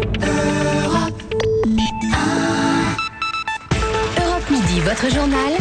Europe Midi, votre journal.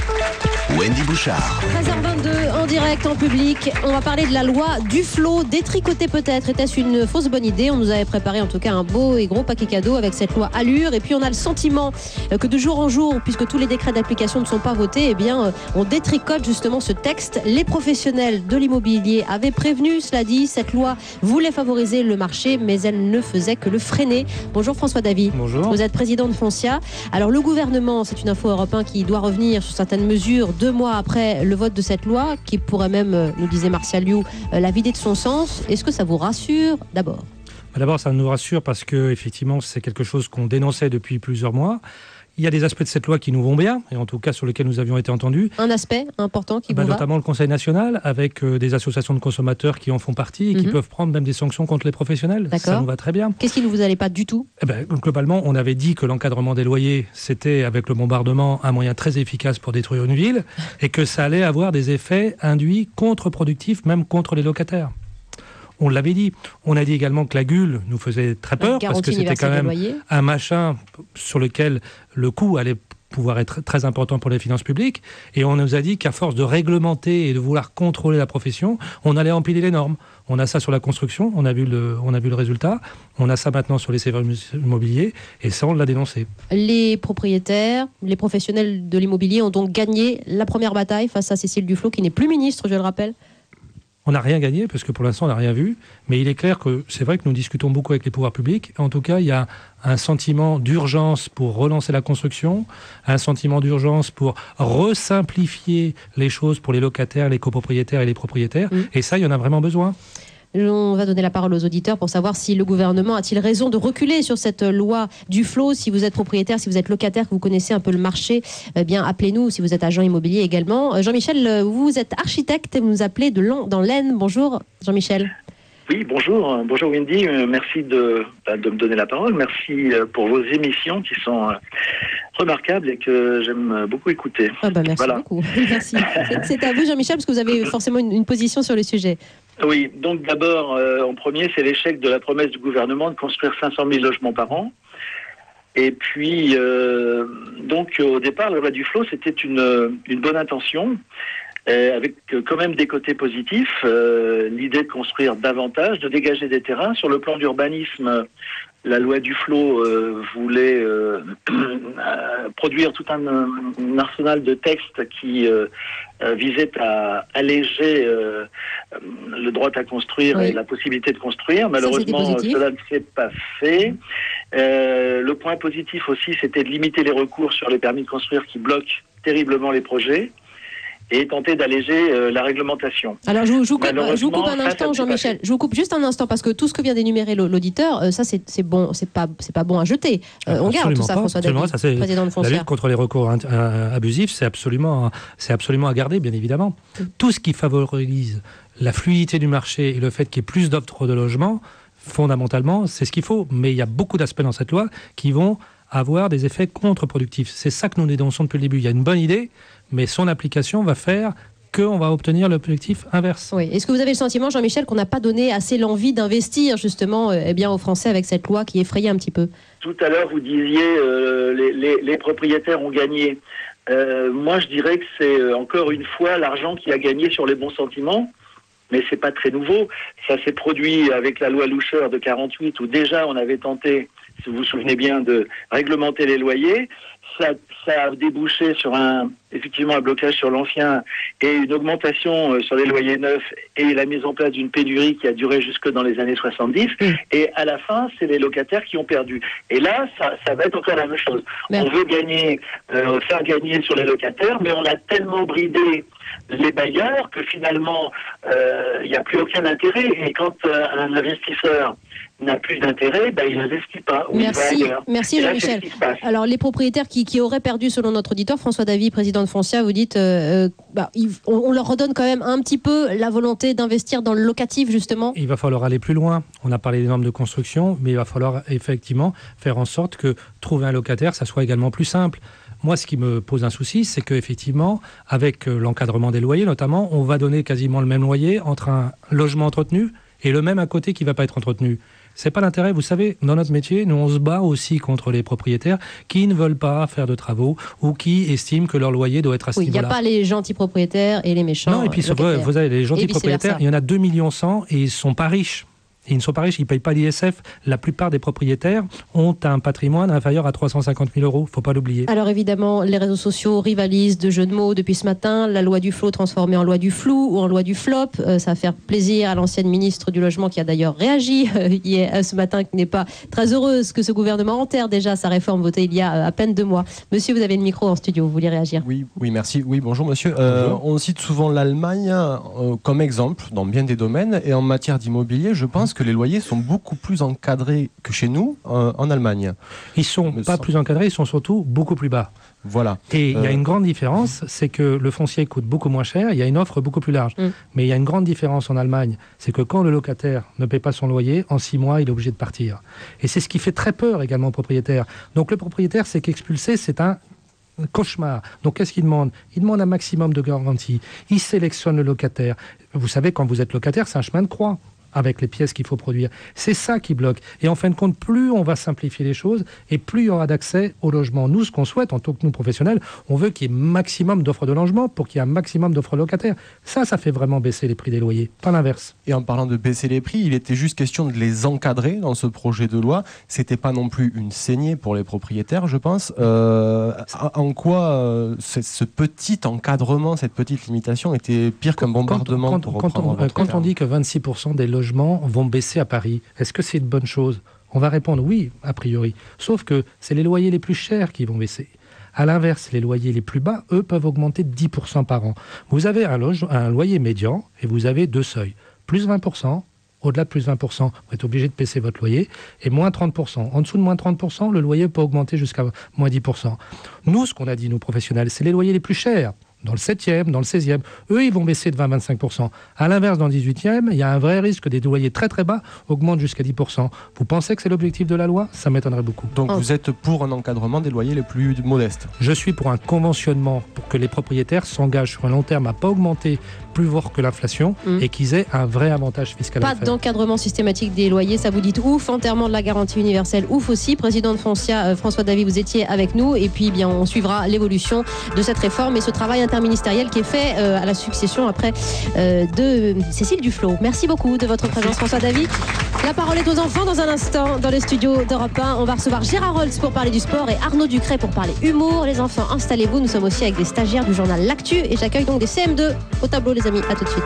Wendy Bouchard. 13h22 en direct, en public. On va parler de la loi Duflot, détricotée peut-être. Était-ce une fausse bonne idée? On nous avait préparé en tout cas un beau et gros paquet cadeau avec cette loi Allure. Et puis on a le sentiment que de jour en jour, puisque tous les décrets d'application ne sont pas votés, eh bien on détricote justement ce texte. Les professionnels de l'immobilier avaient prévenu, cela dit, cette loi voulait favoriser le marché, mais elle ne faisait que le freiner. Bonjour François Davy. Bonjour. Vous êtes président de Foncia. Alors le gouvernement, c'est une info Europe 1 qui doit revenir sur certaines mesures 2 mois après le vote de cette loi, qui pourrait même, nous disait Martial Liu, la vider de son sens. Est-ce que ça vous rassure d'abord? D'abord, ça nous rassure parce que effectivement, c'est quelque chose qu'on dénonçait depuis plusieurs mois. Il y a des aspects de cette loi qui nous vont bien, et en tout cas sur lesquels nous avions été entendus. Un aspect important qui vous va? Notamment le Conseil national, avec des associations de consommateurs qui en font partie et qui peuvent prendre même des sanctions contre les professionnels. D'accord. Ça nous va très bien. Qu'est-ce qui ne vous allait pas du tout? Globalement, on avait dit que l'encadrement des loyers, c'était, avec le bombardement, un moyen très efficace pour détruire une ville, et que ça allait avoir des effets induits contre-productifs, même contre les locataires. On l'avait dit. On a dit également que la GUL nous faisait très peur parce que c'était quand même un machin sur lequel le coût allait pouvoir être très important pour les finances publiques. Et on nous a dit qu'à force de réglementer et de vouloir contrôler la profession, on allait empiler les normes. On a ça sur la construction, on a vu le résultat. On a ça maintenant sur les services immobiliers et ça, on l'a dénoncé. Les propriétaires, les professionnels de l'immobilier ont donc gagné la première bataille face à Cécile Duflot, qui n'est plus ministre, je le rappelle. On n'a rien gagné, parce que pour l'instant, on n'a rien vu. Mais il est clair que c'est vrai que nous discutons beaucoup avec les pouvoirs publics. En tout cas, il y a un sentiment d'urgence pour relancer la construction, un sentiment d'urgence pour resimplifier les choses pour les locataires, les copropriétaires et les propriétaires. Et ça, il y en a vraiment besoin. On va donner la parole aux auditeurs pour savoir si le gouvernement a-t-il raison de reculer sur cette loi Duflot. Si vous êtes propriétaire, si vous êtes locataire, que vous connaissez un peu le marché, eh bien appelez-nous. Si vous êtes agent immobilier également. Jean-Michel, vous êtes architecte et vous nous appelez dans l'Aisne. Bonjour Jean-Michel. Oui, bonjour. Bonjour Wendy. Merci de me donner la parole. Merci pour vos émissions qui sont remarquables et que j'aime beaucoup écouter. Merci beaucoup. Merci. C'est à vous Jean-Michel, parce que vous avez forcément une position sur le sujet. Oui, donc d'abord, en premier, c'est l'échec de la promesse du gouvernement de construire 500 000 logements par an. Et puis, donc au départ, la loi Duflot, c'était une bonne intention, avec quand même des côtés positifs. L'idée de construire davantage, de dégager des terrains. Sur le plan d'urbanisme, la loi Duflot voulait produire tout un arsenal de textes qui visait à alléger le droit à construire et la possibilité de construire. Malheureusement, cela ne s'est pas fait. Le point positif aussi, c'était de limiter les recours sur les permis de construire qui bloquent terriblement les projets et tenter d'alléger la réglementation. Alors je vous coupe un instant, Jean-Michel. Je vous coupe juste un instant parce que tout ce que vient d'énumérer l'auditeur, ça c'est bon, c'est pas bon à jeter. On garde tout ça, François Davy, président de Foncia. La lutte contre les recours abusifs, c'est absolument à garder, bien évidemment. Tout ce qui favorise la fluidité du marché et le fait qu'il y ait plus d'offres de logements, fondamentalement, c'est ce qu'il faut. Mais il y a beaucoup d'aspects dans cette loi qui vont avoir des effets contre-productifs. C'est ça que nous dénonçons depuis le début. Il y a une bonne idée, mais son application va faire qu'on va obtenir l'objectif inverse. Oui. Est-ce que vous avez le sentiment, Jean-Michel, qu'on n'a pas donné assez l'envie d'investir justement aux Français avec cette loi qui effrayait un petit peu? Tout à l'heure, vous disiez les propriétaires ont gagné. Moi, je dirais que c'est encore une fois l'argent qui a gagné sur les bons sentiments. Mais c'est pas très nouveau. Ça s'est produit avec la loi Loucher de 48, où déjà on avait tenté, si vous vous souvenez bien, de réglementer les loyers. Ça a débouché sur effectivement un blocage sur l'ancien et une augmentation sur les loyers neufs et la mise en place d'une pénurie qui a duré jusque dans les années 70. Et à la fin, c'est les locataires qui ont perdu. Et là, ça va être encore la même chose. On veut faire gagner sur les locataires, mais on a tellement bridé les bailleurs que finalement, il n'y a plus aucun intérêt. Et quand un investisseur n'a plus d'intérêt, il n'investit pas. Merci Jean-Michel. Alors les propriétaires qui auraient perdu, selon notre auditeur, François Davy, président de Foncia, vous dites on leur redonne quand même un petit peu la volonté d'investir dans le locatif, justement. Il va falloir aller plus loin. On a parlé des normes de construction, mais il va falloir effectivement faire en sorte que trouver un locataire, ça soit également plus simple. Moi, ce qui me pose un souci, c'est qu'effectivement, avec l'encadrement des loyers notamment, on va donner quasiment le même loyer entre un logement entretenu et le même à côté qui ne va pas être entretenu. C'est pas l'intérêt. Vous savez, dans notre métier, nous on se bat aussi contre les propriétaires qui ne veulent pas faire de travaux ou qui estiment que leur loyer doit être à ce Oui, il n'y niveau-là. a pas les gentils propriétaires et les méchants. Non, et puis locataires. vous avez les gentils Et vice-versa. propriétaires, il y en a 2,1 millions et ils ne sont pas riches. Ils ne sont pas riches, ils ne payent pas l'ISF. La plupart des propriétaires ont un patrimoine inférieur à 350 000 euros. Il ne faut pas l'oublier. Alors évidemment, les réseaux sociaux rivalisent de jeux de mots depuis ce matin. La loi du flot transformée en loi du flou ou en loi du flop. Ça va faire plaisir à l'ancienne ministre du Logement qui a d'ailleurs réagi ce matin, qui n'est pas très heureuse que ce gouvernement enterre déjà sa réforme votée il y a à peine 2 mois. Monsieur, vous avez le micro en studio, vous voulez réagir? Oui, merci. Oui, bonjour monsieur. Bonjour. On cite souvent l'Allemagne comme exemple dans bien des domaines et en matière d'immobilier, je pense que les loyers sont beaucoup plus encadrés que chez nous en Allemagne. Ils ne sont pas plus encadrés, ils sont surtout beaucoup plus bas. Voilà. Et il y a une grande différence, c'est que le foncier coûte beaucoup moins cher, il y a une offre beaucoup plus large. Mais il y a une grande différence en Allemagne, c'est que quand le locataire ne paie pas son loyer, en 6 mois, il est obligé de partir. Et c'est ce qui fait très peur également au propriétaire. Donc le propriétaire, c'est qu'expulser, c'est un cauchemar. Donc qu'est-ce qu'il demande? Il demande un maximum de garantie. Il sélectionne le locataire. Vous savez, quand vous êtes locataire, c'est un chemin de croix avec les pièces qu'il faut produire. C'est ça qui bloque. Et en fin de compte, plus on va simplifier les choses et plus il y aura d'accès au logement. Nous, ce qu'on souhaite en tant que nous professionnels, on veut qu'il y ait maximum d'offres de logement pour qu'il y ait un maximum d'offres locataires. Ça fait vraiment baisser les prix des loyers, pas l'inverse. Et en parlant de baisser les prix, il était juste question de les encadrer dans ce projet de loi. C'était pas non plus une saignée pour les propriétaires, je pense. En quoi ce petit encadrement, cette petite limitation était pire qu'un bombardement Quand on dit que 26% des logements vont baisser à Paris, est-ce que c'est une bonne chose? On va répondre oui, a priori. Sauf que c'est les loyers les plus chers qui vont baisser. À l'inverse, les loyers les plus bas, eux, peuvent augmenter de 10% par an. Vous avez un loyer médian et vous avez 2 seuils. Plus 20%, au-delà de plus 20%, vous êtes obligé de baisser votre loyer, et moins 30%. En dessous de moins 30%, le loyer peut augmenter jusqu'à moins 10%. Nous, ce qu'on a dit, nous professionnels, c'est les loyers les plus chers. Dans le 7e, dans le 16e, eux, ils vont baisser de 20-25%. À l'inverse, dans le 18e, il y a un vrai risque que des loyers très très bas augmentent jusqu'à 10%. Vous pensez que c'est l'objectif de la loi? Ça m'étonnerait beaucoup. Donc vous êtes pour un encadrement des loyers les plus modestes? Je suis pour un conventionnement pour que les propriétaires s'engagent sur un long terme à ne pas augmenter plus fort que l'inflation et qu'ils aient un vrai avantage fiscal à Pas faire. d'encadrement systématique des loyers, ça vous dit ouf. Enterrement de la garantie universelle, ouf aussi. Président de Foncia, François Davy, vous étiez avec nous. Et puis, bien, on suivra l'évolution de cette réforme et ce travail interministériel qui est fait à la succession après de Cécile Duflot. Merci beaucoup de votre présence, François Davy. La parole est aux enfants dans un instant dans les studios d'Europe 1. On va recevoir Gérard Holtz pour parler du sport et Arnaud Ducret pour parler humour. Les enfants, installez-vous. Nous sommes aussi avec des stagiaires du journal L'Actu et j'accueille donc des CM2 au tableau, les amis. À tout de suite.